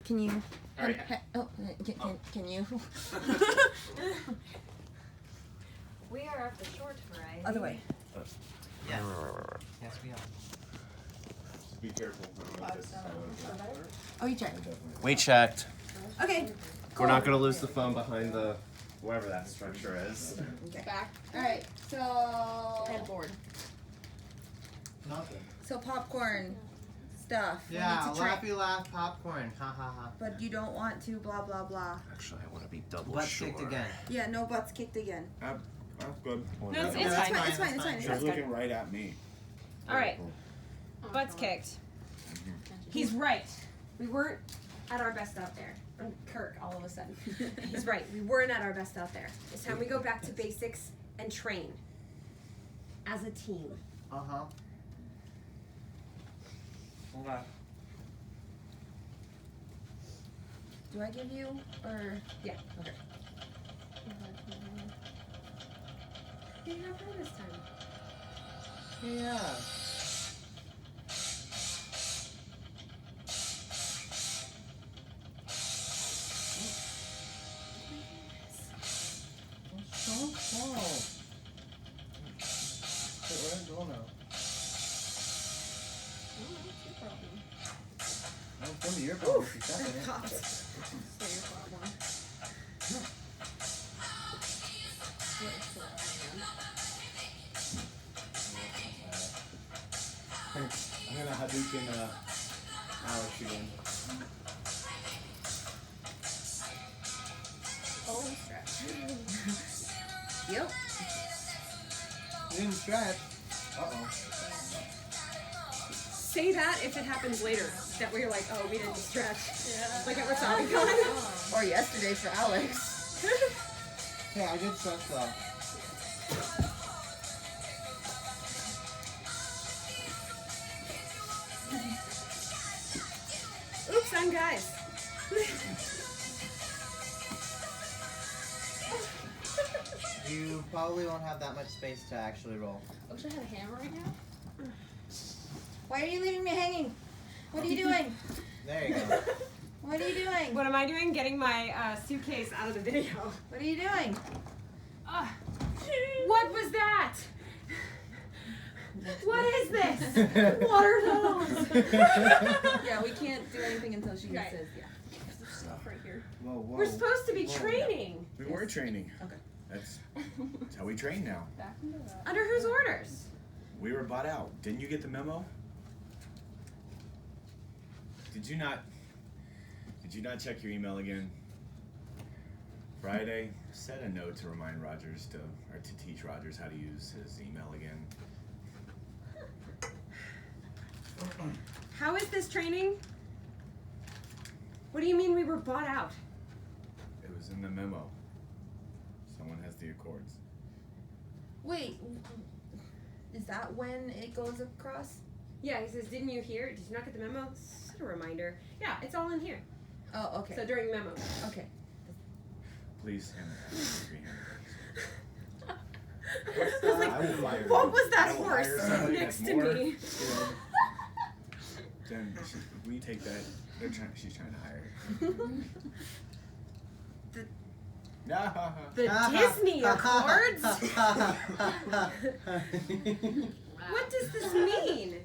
Can you? All right. Can you? We are of the short variety. Other way. Yes. Yes, we are. Just be careful. Oh, you checked. We checked. Okay. We're not gonna lose the phone behind the whatever that structure is. Okay. Back. All right. So. Headboard. Nothing. So popcorn stuff. Yeah, We need to try. laughy laugh popcorn. Ha ha ha. But you don't want to. Blah blah blah. Actually, I want to be double Butt sure. kicked again. Yeah. No butts kicked again. I'm good. No, it's It's fine. fine. It's fine. It's fine. She was looking right at me. All right. Butts kicked. He's right. We weren't at our best out there. I'm Kirk all of a sudden. He's right. We weren't at our best out there. It's time we go back to basics and train as a team. Uh-huh. Okay. Do I give you or? Yeah. Okay. You're not bad this time. Yeah. So cool. Wait, where did it go now? Oh, it's from your phone. She's tapping it. I'm gonna Hadouken Alex again. Oh, stretch. Yep. You didn't stretch. Uh-oh. Say that if it happens later. That we're like, oh, we didn't stretch. Yeah. Like at Wasabi Or yesterday for Alex. Hey, I did stretch though. Oops, I'm guys. You probably won't have that much space to actually roll. I wish I had a hammer right now. Why are you leaving me hanging? What are you doing? There you go. What are you doing? What am I doing? Getting my suitcase out of the video. What are you doing? What was that? What is this? What are those? Yeah, we can't do anything until she Right. says yeah. Stuff right here. Whoa, whoa. We're supposed to be Whoa. training. We were training. Okay. That's how we train now. Under whose orders? We were bought out. Didn't you get the memo? Did you not check your email again? Friday, set a note to remind Rogers to teach Rogers how to use his email again. How is this training? What do you mean we were bought out? It was in the memo. Someone has the accords. Wait, is that when it goes across? Yeah, he says, didn't you hear? Did you not get the memo? Set a reminder. Yeah, it's all in here. Oh, okay. So during memo. Okay. Please hand it back. I was like, I will fire what you. was that I will horse hire somebody next that's to more me? skilled. Jen, will you take that? She's trying to hire. The Disney Accords? What does this mean?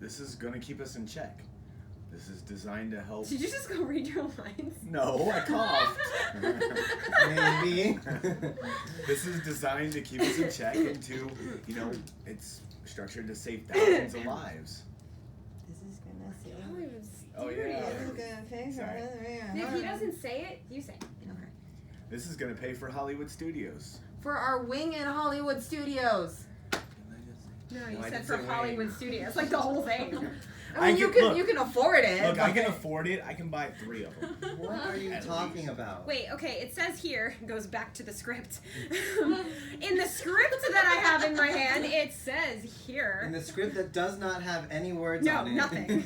This is gonna keep us in check. This is designed to help. Did you just go read your lines? No, I coughed. Maybe. This is designed to keep us in check and to, it's structured to save thousands of lives. This is gonna save. Oh yeah. Sorry. If he doesn't say it, you say it. Okay. This is gonna pay for Hollywood studios. For our wing in Hollywood studios. No, you No, I said didn't for say Hollywood wing. Studios, like the whole thing. I mean, you can afford it. Look, I can but- afford it. I can buy 3 of them. What are you At talking least. about? Wait, okay, it says here, goes back to the script. In the script that I have in my hand, it says here. In the script that does not have any words No, on it. nothing.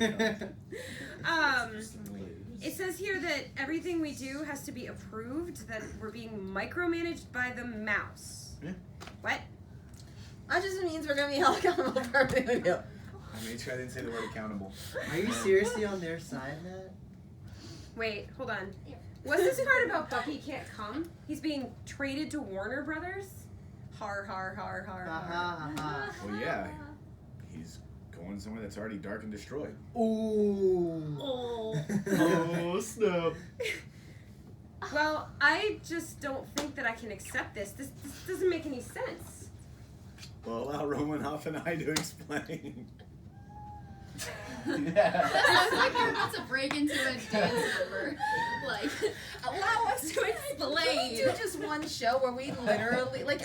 It says here that everything we do has to be approved, that we're being micromanaged by the mouse. Yeah. What? That just means we're gonna be held accountable for everything we do. I made sure I didn't say the word accountable. Are you seriously on their side, Matt? Wait, hold on. What's this part about Bucky can't come? He's being traded to Warner Brothers? Har, har, har, har, Ha har. ha ha. Well, yeah. He's going somewhere that's already dark and destroyed. Ooh. Oh, snap. Well, I just don't think that I can accept this. This doesn't make any sense. Well, allow Romanoff and I to explain. Sounds like you're about to break into a dance number. Like, allow us to explain. We do just one show where we literally, like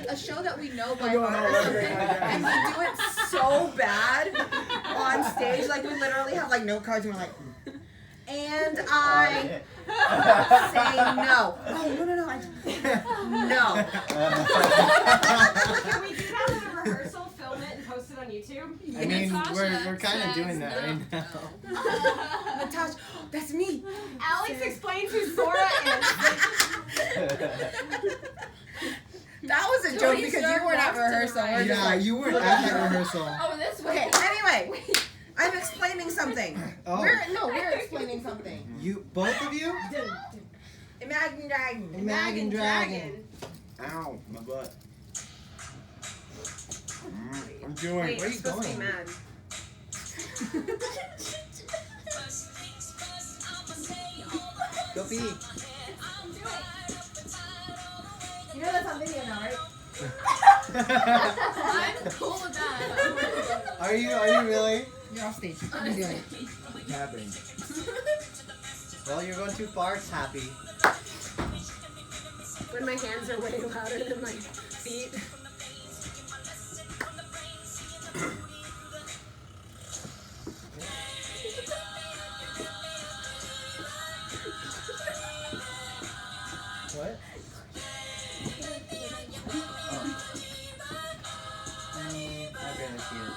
a show that we know by No, heart or no, something, and we do it so bad on stage. Like, we literally have, like, note cards, and we're like, and I say no. Oh, no. No. Can we do that at a rehearsal, film it, and post it on YouTube? I mean, Natasha we're kind of says doing that no. right now. Natasha, that's me. Alex explains who Sora is. That was a joke because you weren't at rehearsal. We're just Yeah, like, you weren't at that rehearsal. Oh, this way. okay, anyway, I'm explaining something. Oh. We're explaining something. You, both of you? Imagine Dragon. Imagine Dragon. Ow, my butt. I'm doing. Wait, Where are I'm you supposed to be going? mad. Go pee. You know that's on video now, right? I'm cool with that. Are you really? You're off stage. What are you doing? Tapping. Well, you're going too far, it's happy. When my hands are way louder than my feet. What? I'm gonna see it.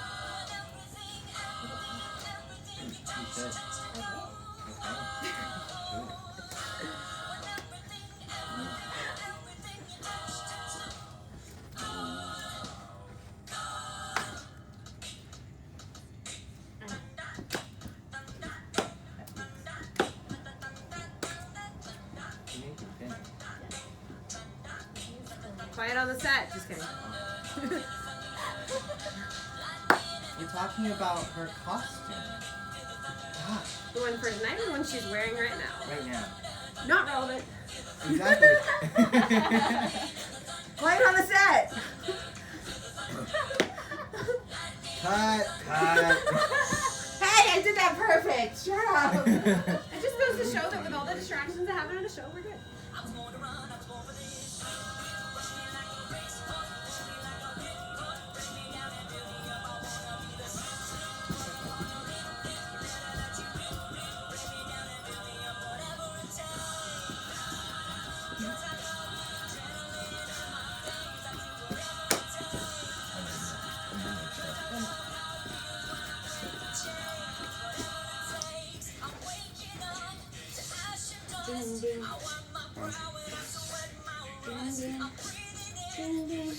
You should. Quiet on the set. Just kidding. You're talking about her costume. Gosh, The one for tonight or the one she's wearing right now? right now. Not relevant. Exactly. Quiet on the set. Cut. Hey, I did that perfect. Shut up. It just goes to show that with all the distractions that happen on a show, we're good. Ding, ding. Ding, ding. Ding, ding.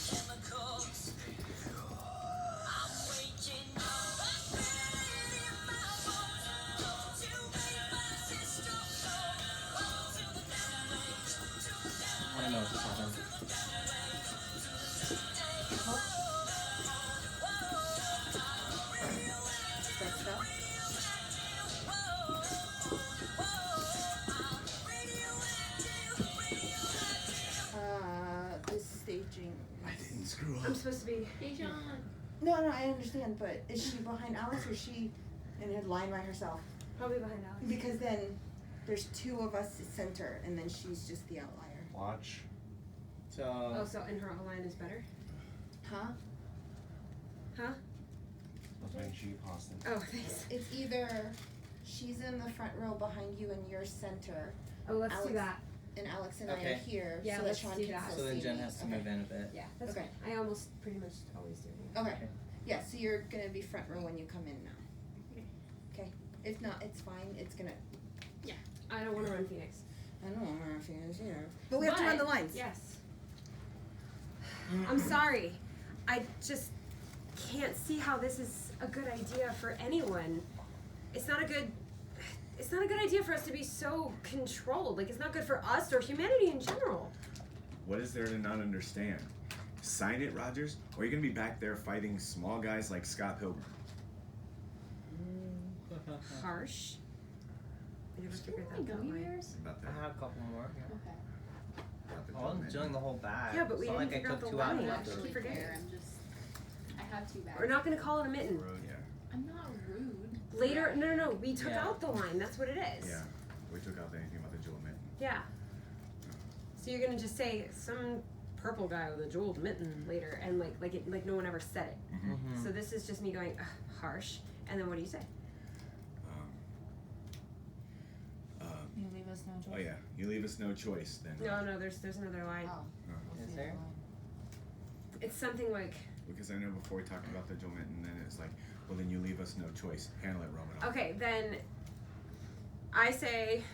I know what's happening. This staging. I didn't screw up. I'm supposed to be. Hey, John. No, I understand, but is she behind Alex or is she in a line by herself? Probably behind Alex. Because then there's two of us at center, and then she's just the outlier. Watch. Oh, So, so in her outline is better? Huh? Huh? That's when she paused it. Oh, thanks. It's either she's in the front row behind you and you're center, Oh, let's Alex. do that. and Alex and I Okay. are here, Yeah, so that let's Sean do can that. still so then see Jen me. has to Okay. move in a bit. Yeah, that's Okay. fine. I almost pretty much always do. Okay. Yeah, so you're gonna be front row when you come in now. Okay. If not, it's fine. It's gonna. I don't want to run Phoenix. I don't know if you either. But we have to run the lines. Yes. I'm sorry. I just can't see how this is a a good idea for anyone. It's not a good idea for us to be so controlled. Like, it's not good for us or humanity in general. What is there to not understand? Sign it, Rogers, or are you gonna be back there fighting small guys like Scott Pilgrim? Harsh. I never figured Any that out. gummy bears? About I that. have a couple more. Yeah. Okay. About the I wasn't judgment. doing the whole bag. Yeah, but we it's not didn't like I figure out took the 2 out line. of I Yeah. it. don't actually forget. care. I have 2 bags. We're not gonna call it a mitten. Yeah. I'm not rude. Later, no. We took Yeah. out the line. That's what it is. Yeah. We took out anything about the jewel mitten. Yeah. So you're gonna just say some purple guy with a jeweled mitten later, and like no one ever said it. Mm-hmm. So this is just me going harsh, and then what do you say? You leave us no choice. Oh yeah, you leave us no choice then. No, there's another line. Oh. Uh, Is there? It's something like, because I know before we talked about the jewel mitten, then it's like, well then you leave us no choice. Handle it, Romanov. okay, then I say,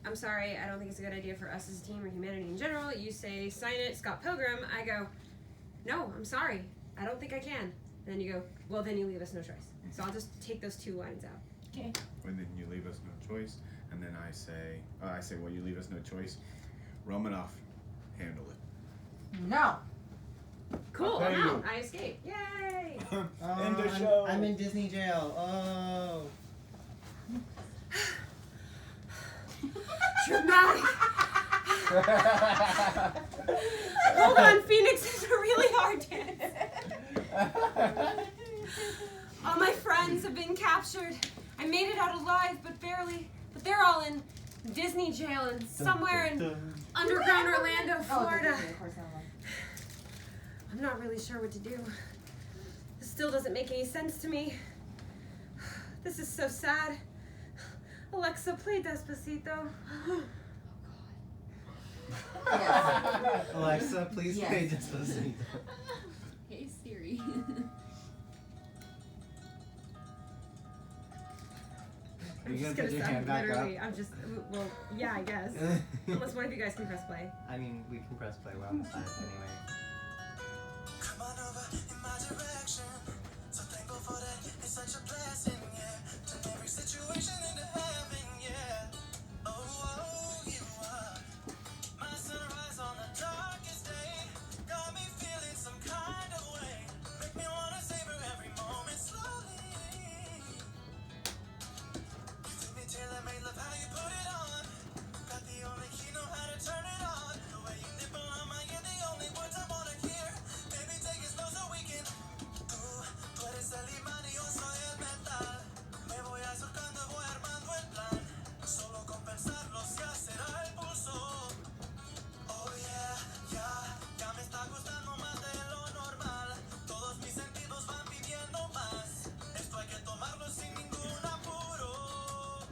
I'm sorry, I don't think it's a good idea for us as a team or humanity in general. You say, sign it, Scott Pilgrim. I go, no, I'm sorry, I don't think I can. And then you go, well then you leave us no choice. So I'll just take those 2 lines out. Okay. And then you leave us no choice, and then I say, well you leave us no choice. Romanov, handle it. No. Cool, Okay. I'm out. I escaped. Yay! End the I'm- show. I'm in Disney jail. Oh. Dramatic. Hold on, Phoenix is a really hard dance. All my friends have been captured. I made it out alive, but barely. But they're all in Disney jail and somewhere in underground Orlando, Florida. Oh, of course I will. I'm not really sure what to do. This still doesn't make any sense to me. This is so sad. Alexa, play Despacito. Yes. Alexa, please Yes. pay Despacito. Hey Siri. Are you I'm gonna just put your hand back literally, up? I'm just, well, yeah, I guess. Unless one of you guys can press play. I mean, we can press play. We're on the side anyway. Come on over in my direction. So thankful for that. It's such a blessing, yeah. Turn every situation into heaven, yeah. Oh, you are my sunrise on the darkest day. Got me feeling some kind of way. Make me wanna savor every moment slowly. You took me tailor-made, love how you put it on. Got the only key, know how to turn it on. The way you nipple on my ear, the only words I wanna hear. Baby, take it slow so we can. Tú eres el imán y yo soy el metal. Me voy acercando, voy armando el plan. Solo con pensarlo se acelera el pulso. Oh yeah, ya me está gustando más de lo normal. Todos mis sentidos van pidiendo más. Esto hay que tomarlo sin ningún apuro.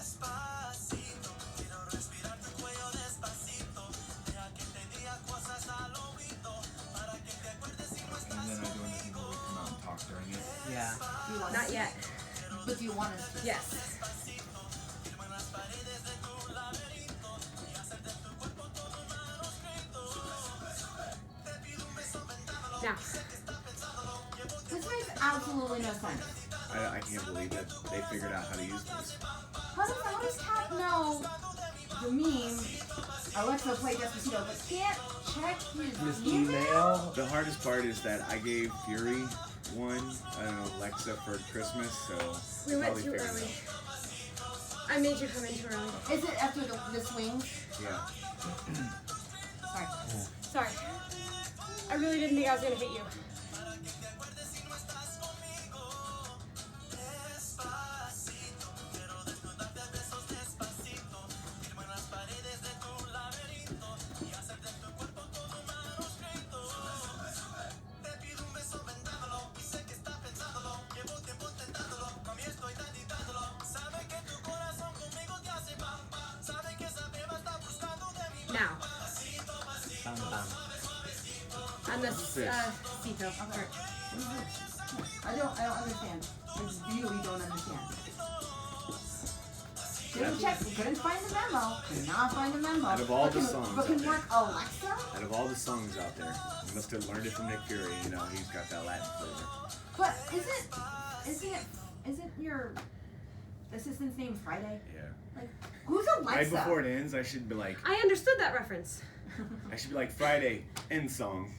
Despacito, quiero respirar tu cuello despacito. Deja que te diga cosas al oído, para que te acuerdes si no And estás then I do anything conmigo. where we come out and talk during it. Yeah. Do you want Not us- yet. But do you want us to? Yes. Firmo en las paredes de tu laberinto y hacerte en tu cuerpo todo un manuscrito. Te pido un beso vendándolo. Now, Sé que estás pensándolo. Llevo This makes absolutely no sense. I can't believe that they figured out how to use this. How does Cat know the meme? Alexa, play Despacito, but can't check his email? The hardest part is that I gave Fury one, Alexa for Christmas, so we went probably too figured it early. I made you come in too early. Is it after the swings? out. Yeah. Sorry. Sorry. I really didn't think I was gonna hit you. despacito. Quiero desnudarte a besos despacito. Firmo en las paredes de tu laberinto y hacerte en tu cuerpo todo un manuscrito. Te pido un beso vendándolo y sé que estás pensándolo. Llevo tiempo intentándolo, mami estoy dándolo. Sabe que tu corazón conmigo te hace pam pam. Sabe que esa beba está buscando de mi Now, Bam, bam. on the Fish. Cito. Okay. I don't understand. I really don't understand. Couldn't check, couldn't find the memo. Could not find the memo. Out of all but the can, songs but can out there. work Alexa? Out of all the songs out there, Must have learned it from Nick Fury. You know, he's got that Latin flavor. But isn't your assistant's name Friday? Yeah. Like, who's Alexa? Right before it ends, I should be like, I understood that reference. Friday, end song.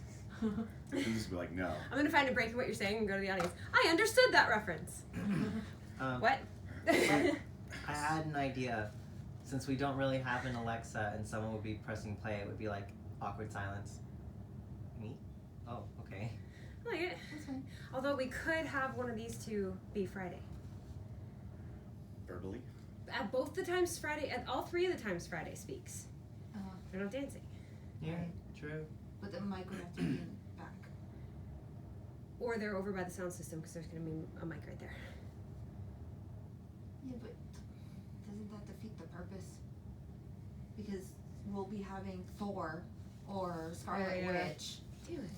And just be like, no. I'm gonna find a break in what you're saying and go to the audience. I understood that reference. What? I had an idea. Since we don't really have an Alexa and someone would be pressing play, it would be like awkward silence. Me? Oh, okay. I like it. That's fine. Although we could have one of these two be Friday. Verbally? At both the times Friday, at all three of the times Friday speaks. They're not dancing. Yeah, true. But the mic would have to be in back. Or they're over by the sound system because there's going to be a mic right there. Yeah, but doesn't that defeat the purpose? Because we'll be having Thor or Scarlet Yeah. Witch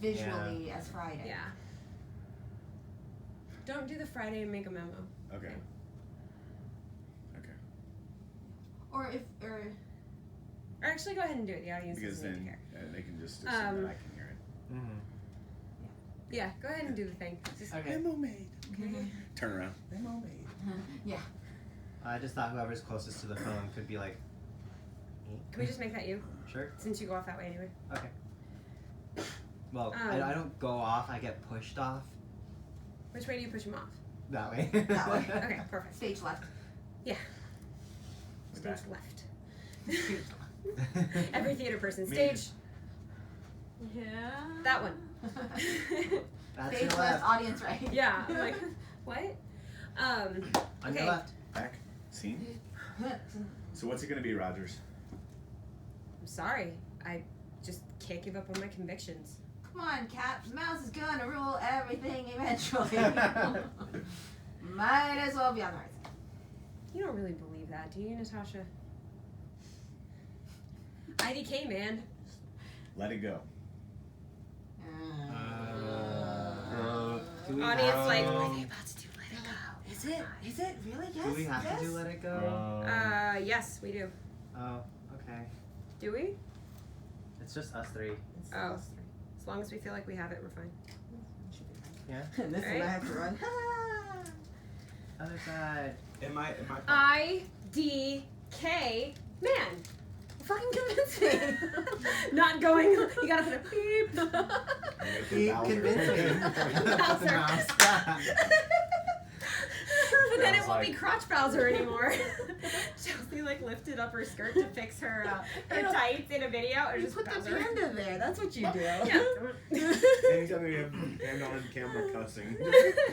visually as Friday. Yeah. Don't do the Friday and make a memo. Okay. Or Or actually, go ahead and do it. The audience Because doesn't need then to care. they can just assume that I can hear it. Mm-hmm. Yeah, go ahead and do the thing. Just Okay. Memo made. Turn around. Memo made. Yeah. I just thought whoever's closest to the phone could be like, me. Can we just make that you? Sure. Since you go off that way anyway. Okay. Well, I Um, don't go off. I get pushed off Which way do you push him off? that way. That way. Okay, perfect. Stage left. Stage left. Every theater person. Me. Stage. Yeah. That one. That's Stage your left, left. audience right. Yeah. I'm like, what? On okay. your left. Back. Scene. So what's it gonna be, Rogers? I'm sorry. I just can't give up on my convictions. Come on, Cat. Mouse is gonna rule everything eventually. Might as well be on the right side. You don't really believe that, do you, Natasha? IDK, man. Let it go. Do we Audience, have, like, are they about to do Let It Go? Is it? Is it really? Yes. do we have yes? to do Let It Go? Yes, we do. Oh, okay. Do we? It's just us three. Oh. As long as we feel like we have it, we're fine. Yeah. And this is Right. I have to run. Other side. Am I? IDK, man. Fucking convince me. Not going. You gotta put a beep. He convinced me. That's a mouse. But then it Sounds won't be like- crotch Bowser anymore. Chelsea like lifted up her skirt to fix her tights in a video. Or You just put the Bowser. panda there. That's what you do. Yeah. Anytime we have hand on camera cussing.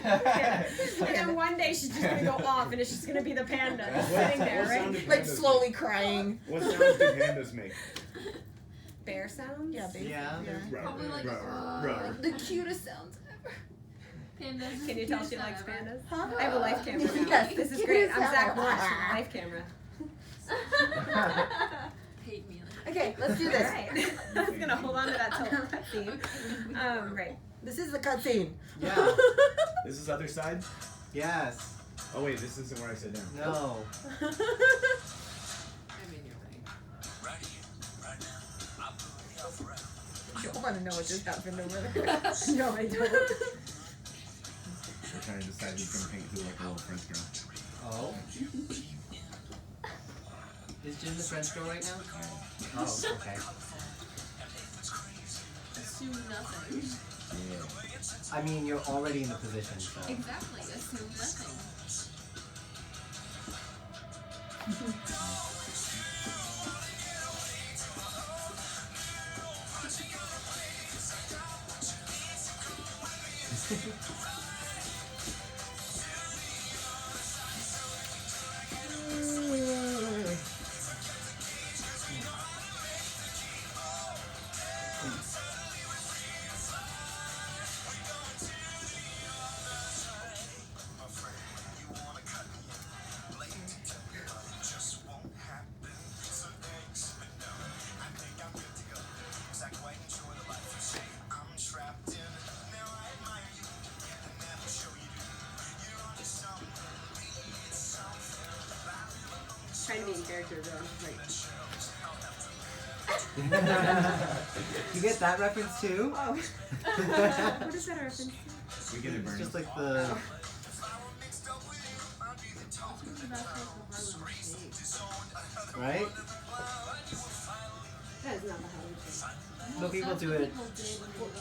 And then one day she's just gonna go off, and it's just gonna be the panda just sitting there, What sound right? do Like pandas slowly make? crying. What sounds do pandas make? Bear sounds. Yeah, baby. Yeah. Probably like the cutest sounds ever. Pandas. Can you tell she likes pandas? Huh? I have a life camera now. Yes, This is it great. is I'm Zach that. Morris with a life camera. Hate me. Okay, let's do All this. right. I was gonna hold on to that till the cutscene. Right. This is the cutscene. Yeah. This is other side? Yes. Oh wait, this isn't where I sit down. No. I mean, you're right. Right here, right now. I'll put it out forever. You don't want to know what just happened over there. No, I don't. We're trying to decide who's gonna paint who like a little French girl. Oh. Is Jenne the French girl right now? Oh, okay. Assume nothing. Yeah. I mean, you're already in the position, so. Exactly. Assume nothing. Trying to be in character, though. Like, You get that reference too? Oh. What is that reference? We get it, It's Vermes. just like the. Right? That is not the Harlem Shake. No, people do it.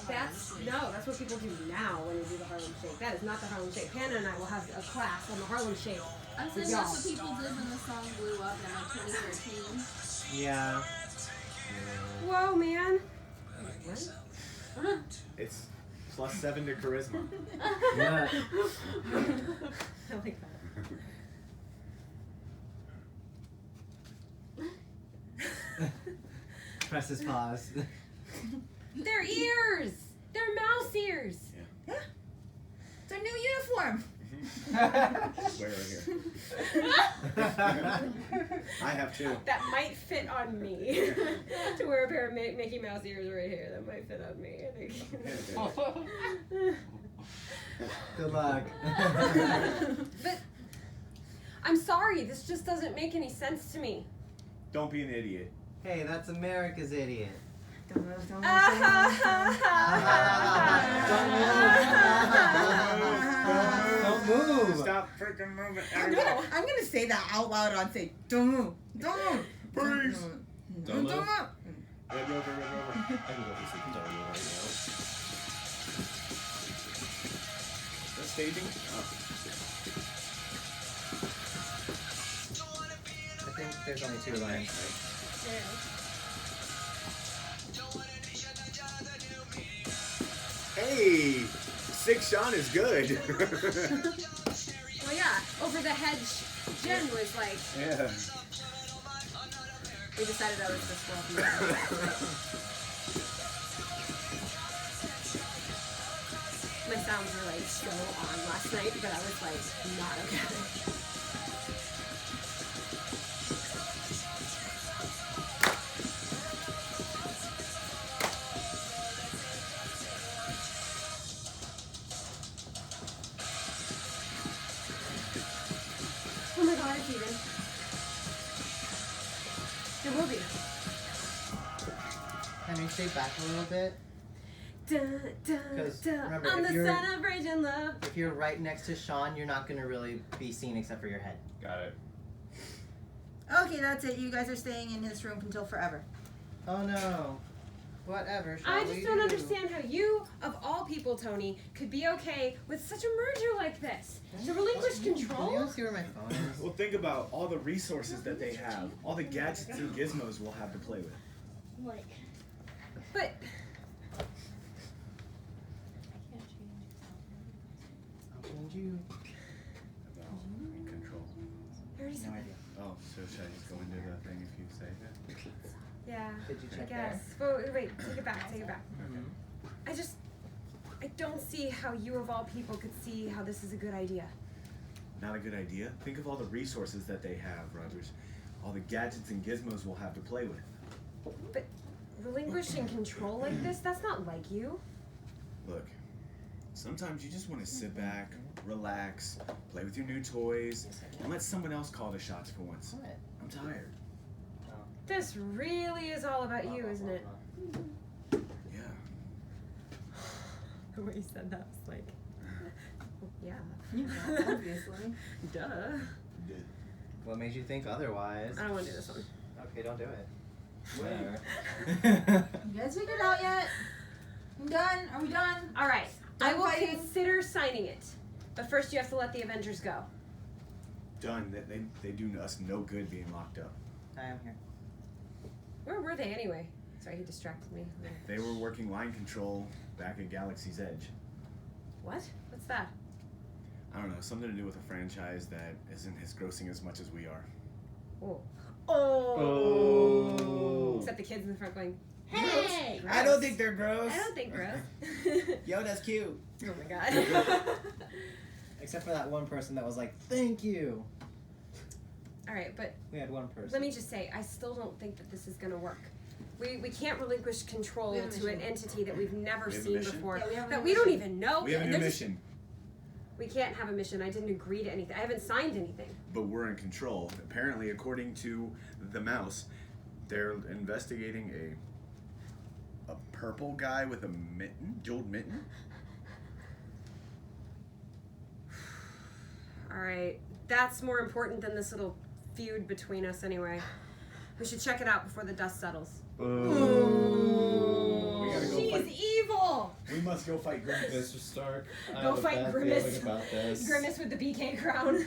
That's what people do now when they do the Harlem Shake. That is not the Harlem Shake. Hannah and I will have a class on the Harlem Shake. I'm saying that's what people did when the song blew up in like 2013. Yeah. Whoa, man. It's +7 to charisma. Yeah. I like that. Presses pause. Their ears! They're mouse ears! Yeah. It's our new uniform. Wear it here. I have two. That might fit on me. To wear a pair of Mickey Mouse ears right here. That might fit on me, I think. Good luck. But I'm sorry, this just doesn't make any sense to me. Don't be an idiot. Hey, that's America's idiot. Don't move. Stop freaking moving. I'm gonna say that out loud on stage. Don't move. Don't move. Freeze. Don't move. Red rover, red rover. I can go for some don't move right That's staging? Oh. I think there's only 2 lines, right? Hey! 6 Sean is good. Well, yeah, over the hedge, Jen was like, Yeah. we decided that was this world. My sounds were like so on last night, but I was like, not okay. Oh my god, it's even. It will be. Henry, stay back a little bit. Dun, dun, 'Cause dun. remember, On if the you're- sun of raging love. If you're right next to Sean, you're not gonna really be seen except for your head. now. Got it. Okay, that's it. You guys are staying in this room until forever. Oh no. Whatever. Shall I we just don't do? understand how you, of all people, Tony, could be okay with such a merger like this. To relinquish Can control? you see where my phone is? Well, think about all the resources that they have. All the gadgets and gizmos we'll have to play with. Like, But You. About control. I already said No that. idea. Oh, so should I just go into the thing if you say that? Yeah, Did you I check guess. But wait, take it back, take it back. I don't see how you of all people could see how this is a good idea. Not a good idea. Think of all the resources that they have, Rogers. All the gadgets and gizmos we'll have to play with. But relinquishing control like this, that's not like you. Look, sometimes you just want to sit back, relax, play with your new toys, and let someone else call the shots for once. What? I'm tired. This really is all about you, isn't it? Yeah. The way you said that was like, yeah. Obviously. Duh. What made you think otherwise? I don't want to do this one. Okay, don't do it. Whatever. You guys figured it out yet? I'm done. Are we done? All right. I Done will fighting? consider signing it. But first you have to let the Avengers go. Done. They do us no good being locked up. I am here. Where were they anyway? Sorry, he distracted me. They were working line control back at Galaxy's Edge. What? What's that? I don't know, something to do with a franchise that isn't as grossing as much as we are. Oh. Oh. Except the kids in the front going, hey! gross. I don't think they're gross. I don't think gross. Yo, that's cute. Oh my god. Except for that one person that was like, thank you. All right, but We had one person. let me just say, I still don't think that this is going to work. We can't relinquish control We have a to an mission. entity that we've never We have a seen mission? before, Yeah, we have a that new we don't mission. even know. We have a and new they're just- mission, We can't have a mission. I didn't agree to anything. I haven't signed anything. but we're in control. Apparently, according to the mouse, They're investigating a purple guy with a mitten, jeweled mitten. Alright, that's more important than this little feud between us anyway. We should check it out before the dust settles. We gotta go She's fight. evil! We must go fight Grimace. Mr. Stark, I Go have fight a bad Grimace. feeling about this. Grimace with the BK crown.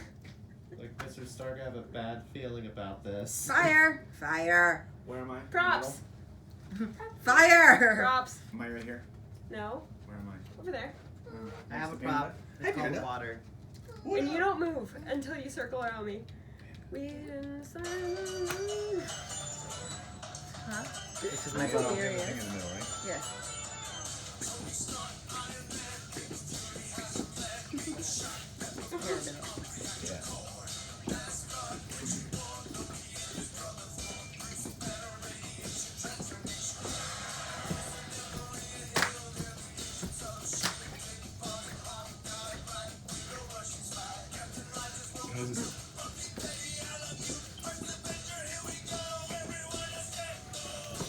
Like, Mr. Stark, I have a bad feeling about this. Fire! Fire! Where am I? Props. Fire! Props. Am I right here? No. Where am I? Over there. I have a Panda. prop. Hey, It's called Panda. water. And you don't move until you circle around me. We inside. Huh? This is my I'm bow. hilarious. Thing in the middle, right? Yes. Yeah.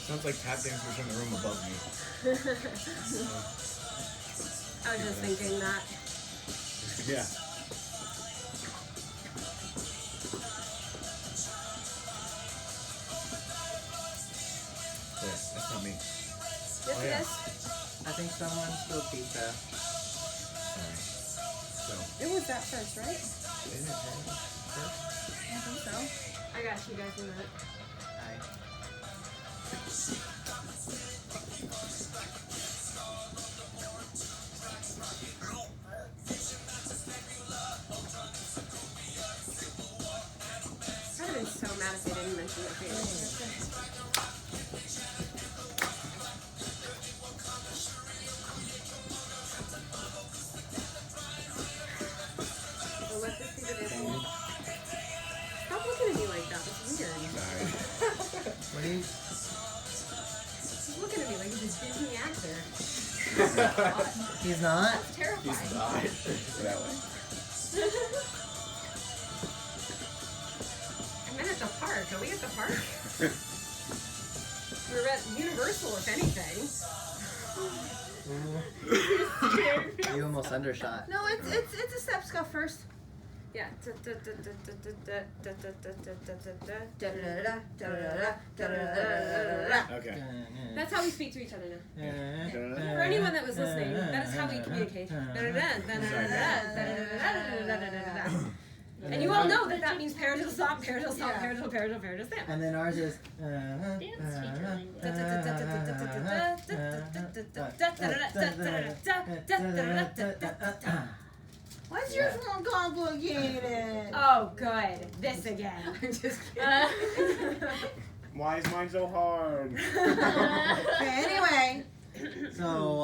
Sounds like tap dancers in the room above me. I was just thinking that. Yeah. That's not me. Yes, Oh, yeah. it is. I think someone spilled pizza. Sorry. So, It was that first, right? isn't it terrible? I think so. I got you guys in a minute. Hi. I'd have been so mad if they didn't mention it for you. Well, let this be the Disney. Stop looking at me like that. That's weird. Sorry. What do you? He's looking at me like he's a Disney actor. He's not. That's terrifying. He's not. That way. I meant at the park. Are we at the park? We're at Universal, if anything. You almost undershot. No, it's a step scuff first. Yeah. Okay. That's how we speak to each other now. For anyone that was listening, that is how we communicate. And you all know that that means paradiddle stop, paradiddle stop, paradiddle, paradiddle, paradiddle stamp. And then ours is. Why's yours more complicated? Oh, good. This again. I'm just kidding. Why is mine so hard? Okay, anyway. So,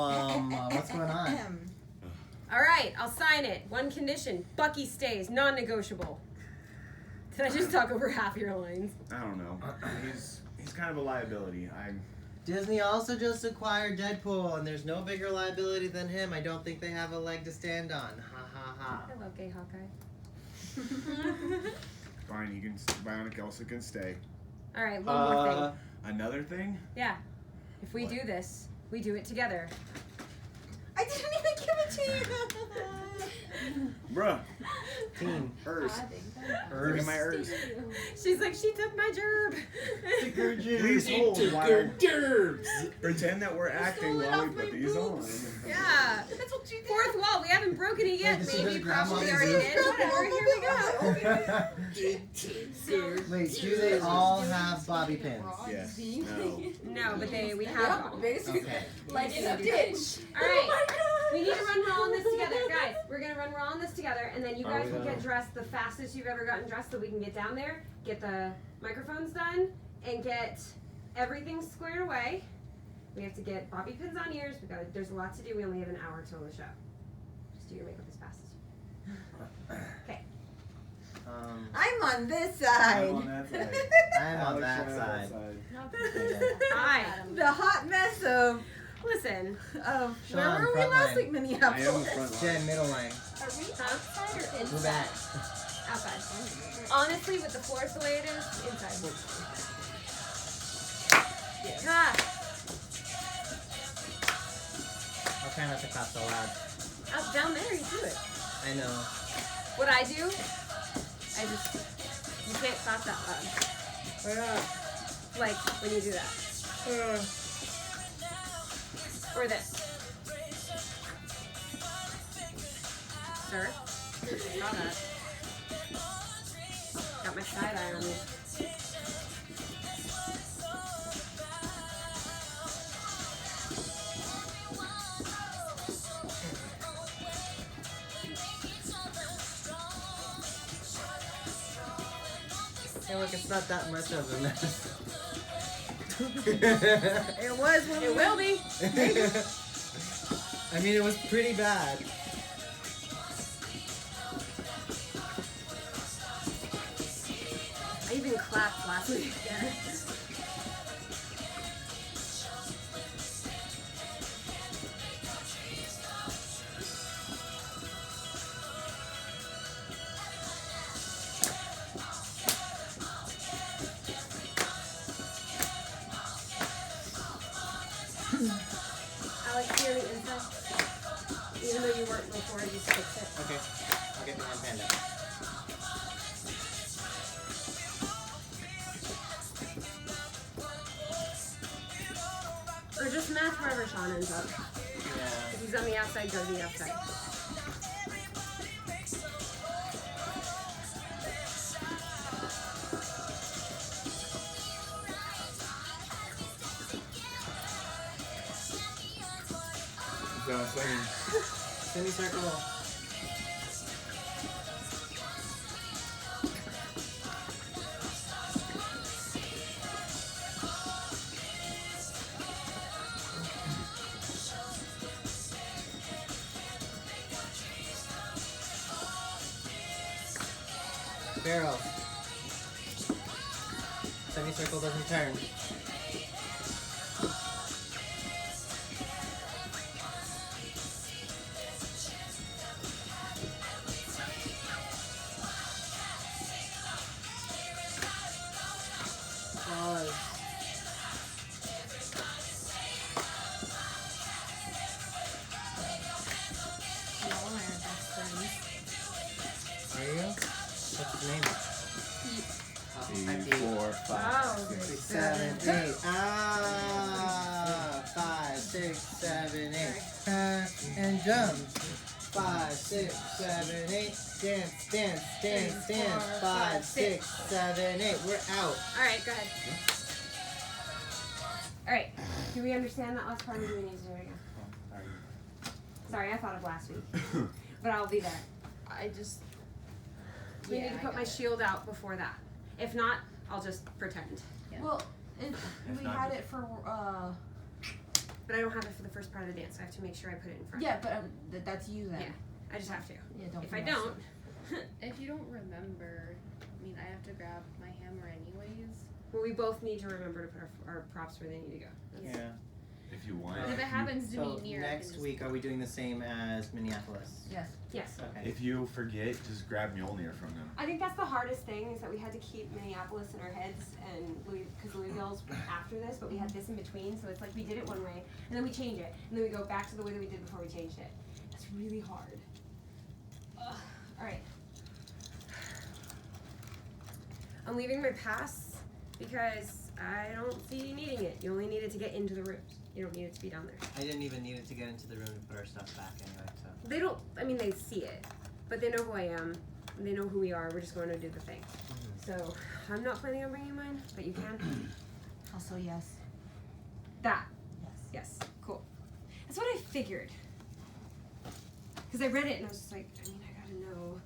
what's going on? All right, I'll sign it. One condition: Bucky stays, non-negotiable. Did I just talk over half your lines? I don't know. He's kind of a liability. Disney also just acquired Deadpool, and there's no bigger liability than him. I don't think they have a leg to stand on. Ha ha ha. I love gay Hawkeye. Fine, Bionic Elsa can stay. All right, one more thing. Another thing? Yeah, if we do this, we do it together. I didn't even give it to you. Bruh. Team. Hers. Look at my hers. She's like, she took my gerb. Please hold while pretend that we're acting stole it while we off put my these on. boobs. Yeah. That's what you did. Fourth wall. We haven't broken it yet. Wait, this is Maybe, just grandma's probably already boobs? did. Whatever. Here we go. Wait, do they all have bobby pins? Yes. No. No, but we have. Okay. Like in a ditch. All right. We need to run raw on this together, guys. We're gonna run raw on this together, and then you guys will get dressed the fastest you've ever gotten dressed, so we can get down there, get the microphones done, and get everything squared away. We have to get bobby pins on ears. There's a lot to do. We only have an hour till the show. Just do your makeup as fast as you. Okay. I'm on this side. I'm on that side. I'm on that side. Hi. The hot mess of Listen. where Sean, were we front last line. week, I am the Minneapolis? front line. Jen, middle line. Are we outside or We're inside? back. Outside. Honestly, with the floors the way it is, inside. Ah, I'll try not to clap so loud. up down there, you do it. I know. What I do, you can't clap that loud. Like when you do that. Or this. Sir, saw that. Got my side eye on me. Hey, look, it's not that much of a mess. It was when It will be. I mean, it was pretty bad. I even clapped last week. Alex, here the inside. Even though you weren't before, you just fix it. Okay, I'll get my panda. Or just match wherever Sean ends up. Yeah. If he's on the outside, go to the outside. Go swinging. Semicircle. Barrel. Semicircle doesn't turn. Are you? What's his name? Three, 4, 5, Oh. 6. 7, 8. Ah, 5, 6, 7, 8. And jump. 5, 6, 7, 8. Dance, dance, dance, dance. 5, 6, 7, 8. We're out. Alright, go ahead. Alright, do we understand that last part or do we need to do it again? Sorry, I thought of last week. But I'll be there. I just. We Yeah, need to I put my got it. shield out before that. If not, I'll just pretend. Well, we not had just- it for But I don't have it for the first part of the dance, so I have to make sure I put it in front. yeah, but that's you then. Yeah. I just have to. Yeah, don't. If I forget. don't, If you don't remember, I mean, I have to grab my hammer anyways. well, we both need to remember to put our props where they need to go. That's- Yeah. If you want. And if it happens to So be near, I can next just week, are we doing the same as Minneapolis? Yes. Yes. Okay. If you forget, just grab Mjolnir from them. I think that's the hardest thing is that we had to keep Minneapolis in our heads and because Louisville's after this, but we had this in between, so it's like we did it one way and then we change it and then we go back to the way that we did before we changed it. That's really hard. Ugh. All right. I'm leaving my pass because I don't see needing it. You only need it to get into the rooms. You don't need it to be down there. I didn't even need it to get into the room to put our stuff back anyway, so. They don't, I mean, they see it, but they know who I am. And they know who we are. We're just going to do the thing. So I'm not planning on bringing mine, but you can. Also, yes. That. Yes. Yes. Cool. That's what I figured. Because I read it and I was just like, I mean, I gotta know.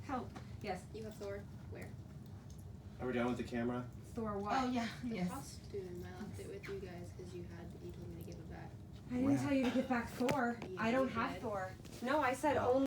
Help. Yes. You have Thor. Where? Are we done with the camera? Thor what? Oh yeah. The Yes. costume. I left it with you guys because you told me to give it back. I didn't tell you to get back Thor. Yeah, I don't you have did. Thor. No, I said only.